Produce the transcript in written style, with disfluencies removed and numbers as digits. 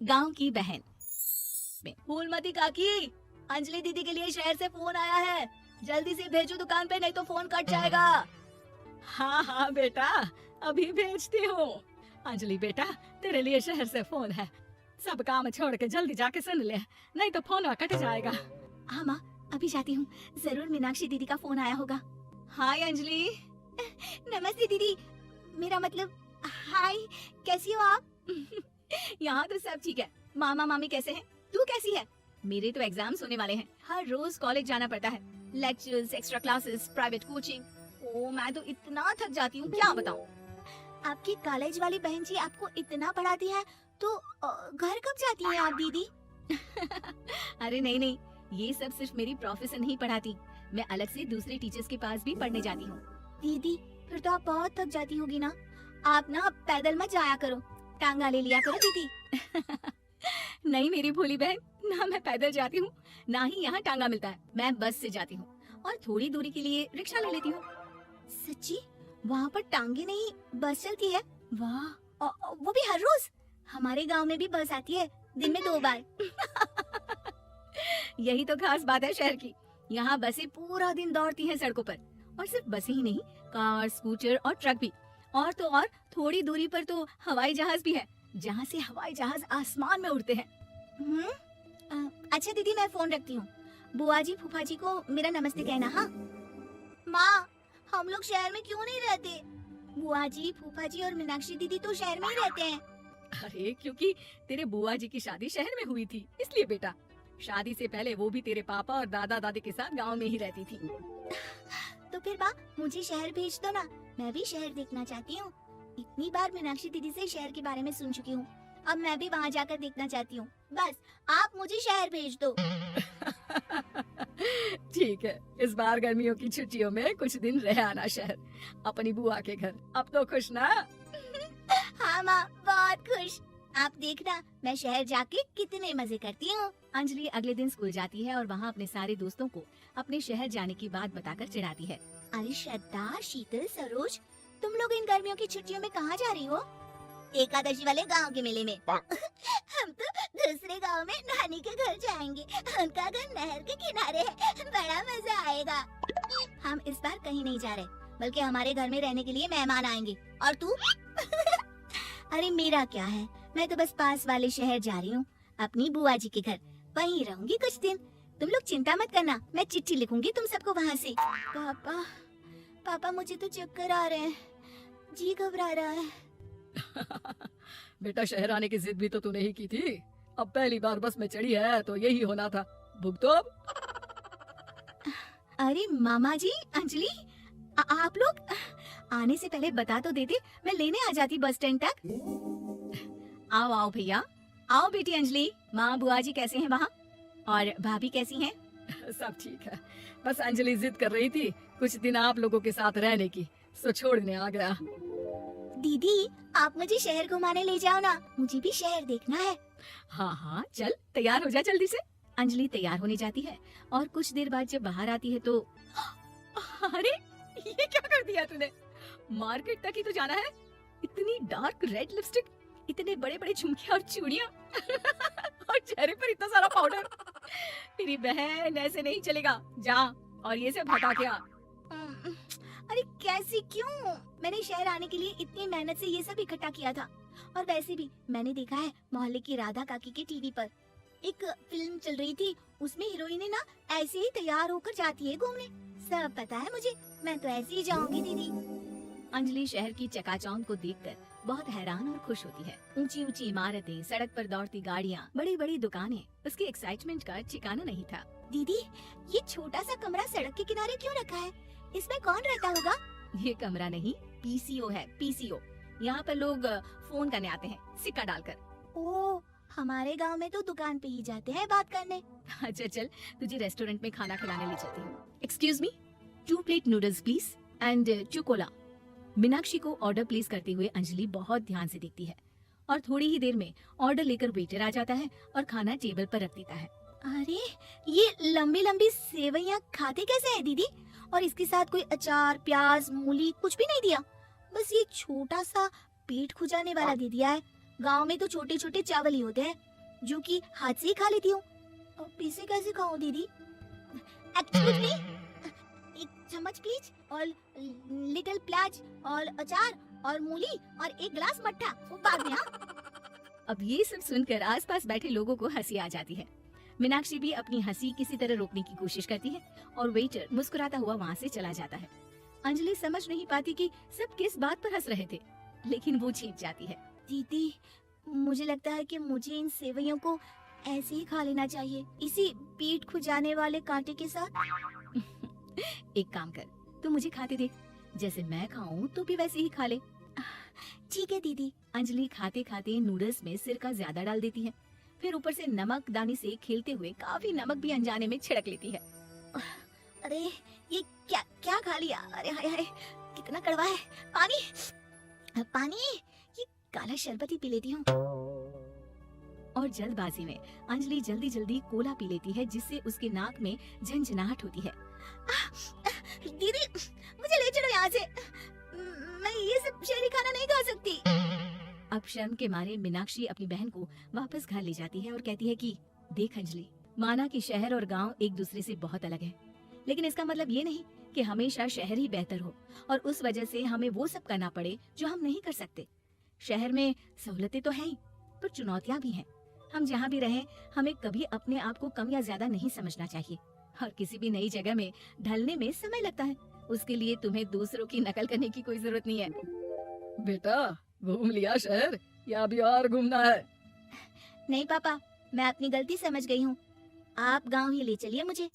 गांव की बहन। फूलमती काकी, अंजलि दीदी के लिए शहर से फोन आया है, जल्दी से भेजो दुकान पे, नहीं तो फोन कट जाएगा। हाँ हाँ बेटा, अभी भेजती हूँ। अंजलि बेटा, तेरे लिए शहर से फोन है, सब काम छोड़ के जल्दी जाके सुन ले, नहीं तो फोन कट जाएगा। हाँ माँ, अभी जाती हूँ, जरूर मीनाक्षी दीदी का फोन आया होगा। हाय अंजलि। नमस्ते दीदी, मेरा मतलब हाय, कैसी हो आप? यहाँ तो सब ठीक है, मामा मामी कैसे हैं? तू कैसी है? मेरे तो एग्जाम्स होने वाले हैं, हर रोज कॉलेज जाना पड़ता है, lectures, extra classes, private coaching. ओ मैं तो इतना थक जाती हूँ, क्या बताऊँ। आपकी कॉलेज वाली बहन जी आपको इतना पढ़ाती है, तो घर कब जाती हैं आप दीदी? अरे नहीं नहीं, ये सब सिर्फ मेरी प्रोफेसर नहीं पढ़ाती, मैं अलग से दूसरे टीचर्स के पास भी पढ़ने जाती हूँ। दीदी फिर तो आप बहुत थक जाती होगी ना, आप ना पैदल मत जाया करो, टांगा ले लिया करो दीदी। नहीं मेरी भोली बहन, ना मैं पैदल जाती हूँ, ना ही यहाँ टांगा मिलता है, मैं बस से जाती हूँ और थोड़ी दूरी के लिए रिक्शा ले लेती हूँ। सच्ची? वहाँ पर टांगे नहीं बस चलती है? वाह, वो भी हर रोज? हमारे गांव में भी बस आती है, दिन में 2 बार। यही तो खास बात है शहर की, यहाँ बसें पूरा दिन दौड़ती हैं सड़कों पर, और सिर्फ बसें ही नहीं, कार, स्कूटर और ट्रक भी, और तो और थोड़ी दूरी पर तो हवाई जहाज भी है, जहाँ से हवाई जहाज आसमान में उड़ते हैं। अच्छा दीदी, मैं फोन रखती हूँ, बुआ जी फूफा जी को मेरा नमस्ते कहना। हाँ माँ, हम लोग शहर में क्यों नहीं रहते? बुआ जी फूफा जी और मीनाक्षी दीदी तो शहर में ही रहते हैं। अरे क्योंकि तेरे बुआ जी की शादी शहर में हुई थी, इसलिए बेटा। शादी से पहले वो भी तेरे पापा और दादा दादी के साथ गांव में ही रहती थी। तो फिर माँ, मुझे शहर भेज दो ना, मैं भी शहर देखना चाहती हूँ। इतनी बार मीनाक्षी दीदी से शहर के बारे में सुन चुकी हूँ, अब मैं भी वहाँ जाकर देखना चाहती हूँ। बस आप मुझे शहर भेज दो। ठीक है, इस बार गर्मियों की छुट्टियों में कुछ दिन रह आना शहर, अपनी बुआ के घर। अब तो खुश ना? हाँ माँ, बहुत खुश। आप देखना मैं शहर जाके कितने मजे करती हूँ। अंजलि अगले दिन स्कूल जाती है और वहाँ अपने सारे दोस्तों को अपने शहर जाने की बात बताकर चिढ़ाती है। अरे श्रद्धा, शीतल, सरोज, तुम लोग इन गर्मियों की छुट्टियों में कहाँ जा रही हो? एकादशी वाले गांव के मेले में। हम तो दूसरे गांव में नानी के घर जाएंगे, उनका घर नहर के किनारे है, बड़ा मजा आएगा। हम इस बार कहीं नहीं जा रहे, बल्कि हमारे घर में रहने के लिए मेहमान आएंगे। और तू? अरे मेरा क्या है, मैं तो बस पास वाले शहर जा रही हूँ, अपनी बुआ जी के घर, वहीं रहूंगी कुछ दिन। तुम लोग चिंता मत करना, मैं चिट्ठी लिखूंगी तुम सबको वहाँ से। पापा मुझे तो चक्कर आ रहे हैं, जी घबरा रहा है। बेटा शहर आने की जिद भी तो तूने ही की थी, अब पहली बार बस में चढ़ी है तो यही होना था, भुगतो अब। अरे मामा जी, अंजलि, आप लोग आने से पहले बता तो देते, मैं लेने आ जाती बस स्टैंड तक। आओ आओ भैया, आओ बेटी अंजलि। माँ बुआ जी कैसे हैं वहाँ, और भाभी कैसी हैं? सब ठीक है, बस अंजलि जिद कर रही थी कुछ दिन आप लोगों के साथ रहने की, सो छोड़ने आ गया। दीदी आप मुझे शहर घुमाने ले जाओ ना, मुझे भी शहर देखना है। हाँ हाँ चल, तैयार हो जा जल्दी से। अंजलि तैयार होने जाती है और कुछ देर बाद जब बाहर आती है तो अरे ये क्या कर दिया तूने, मार्केट तक ही तो जाना है, इतनी डार्क रेड लिपस्टिक, इतने बड़े बड़े झुमके और चूड़ियाँ और चेहरे पर इतना सारा पाउडर। मेरी बहन ऐसे नहीं चलेगा, जा और ये सब हटा के आ। अरे कैसी, क्यों? मैंने शहर आने के लिए इतनी मेहनत से ये सब इकट्ठा किया था, और वैसे भी मैंने देखा है मोहल्ले की राधा काकी के टीवी पर एक फिल्म चल रही थी, उसमें हीरोइन ना ऐसे ही तैयार होकर जाती है घूमने। सब पता है मुझे, मैं तो ऐसे ही जाऊंगी दीदी। अंजलि शहर की चकाचौंध को देखकर बहुत हैरान और खुश होती है। ऊंची ऊंची इमारतें, सड़क पर दौड़ती गाड़ियाँ, बड़ी बड़ी दुकानें, उसके एक्साइटमेंट का ठिकाना नहीं था। दीदी ये छोटा सा कमरा सड़क के किनारे क्यों रखा है, इसमें कौन रहता होगा? ये कमरा नहीं, पीसीओ है, पीसीओ। यहाँ पर लोग फोन करने आते हैं सिक्का डालकर। ओह, हमारे गांव में तो दुकान पे ही जाते हैं बात करने। अच्छा चल, तुझे रेस्टोरेंट में खाना खिलाने ले चलती हूँ। Excuse me, 2 plate noodles please and 2 Cola. Meenakshi को ऑर्डर प्लेस करते हुए अंजलि बहुत ध्यान से देखती है और थोड़ी ही देर में ऑर्डर लेकर वेटर आ जाता है और खाना टेबल पर रख देता है। अरे ये लंबी लंबी सेवइयाँ खाते कैसे है दीदी, और इसके साथ कोई अचार, प्याज, मूली कुछ भी नहीं दिया, बस ये छोटा सा पेट खुजाने वाला दे दिया है। गांव में तो छोटे छोटे चावल ही होते हैं जो कि हाथ से ही खा लेती हूँ। अब इसे कैसे खाऊं दीदी? एक्सक्यूज मी, एक चम्मच प्लीज, और लिटिल प्याज और अचार और मूली और एक गिलास मट्ठा, वो बाद में। हाँ। अब ये सब सुनकर आसपास बैठे लोगों को हंसी आ जाती है। मीनाक्षी भी अपनी हंसी किसी तरह रोकने की कोशिश करती है और वेटर मुस्कुराता हुआ वहाँ से चला जाता है। अंजलि समझ नहीं पाती कि सब किस बात पर हंस रहे थे, लेकिन वो जीत जाती है। दीदी, मुझे लगता है कि मुझे इन सेवइयों को ऐसे ही खा लेना चाहिए, इसी पीठ खुजाने वाले कांटे के साथ। एक काम कर, तू मुझे खाते देख, जैसे मैं खाऊं तो भी वैसे ही खा ले। ठीक है दीदी। अंजलि खाते खाते नूडल्स में सिरका ज्यादा डाल देती है, फिर ऊपर से नमक दानी से खेलते हुए काफी नमक भी अनजाने में छिड़क लेती है। अरे ये क्या क्या खा लिया? अरे हाय हाय, कितना कड़वा है। पानी पानी, ये काला शरबत ही पी लेती हूँ। और जल्दबाजी में अंजलि जल्दी जल्दी कोला पी लेती है, जिससे उसके नाक में झंझनाहट होती है। दीदी, मुझे ले चलो यहाँ से, मैं ये सब शहरी खाना नहीं खा सकती। अब शर्म के मारे मीनाक्षी अपनी बहन को वापस घर ले जाती है और कहती है कि देख अंजलि, माना कि शहर और गांव एक दूसरे से बहुत अलग है, लेकिन इसका मतलब ये नहीं कि हमेशा शहर ही बेहतर हो और उस वजह से हमें वो सब करना पड़े जो हम नहीं कर सकते। शहर में सहूलतें तो हैं ही, पर चुनौतियां भी हैं। हम जहाँ भी रहें, हमें कभी अपने आप को कम या ज्यादा नहीं समझना चाहिए, और किसी भी नई जगह में ढलने में समय लगता है। उसके लिए तुम्हें दूसरों की नकल करने की कोई जरूरत नहीं है। बेटा, घूम लिया शहर या अभी और घूमना है? नहीं पापा, मैं अपनी गलती समझ गई हूँ, आप गांव ही ले चलिए मुझे।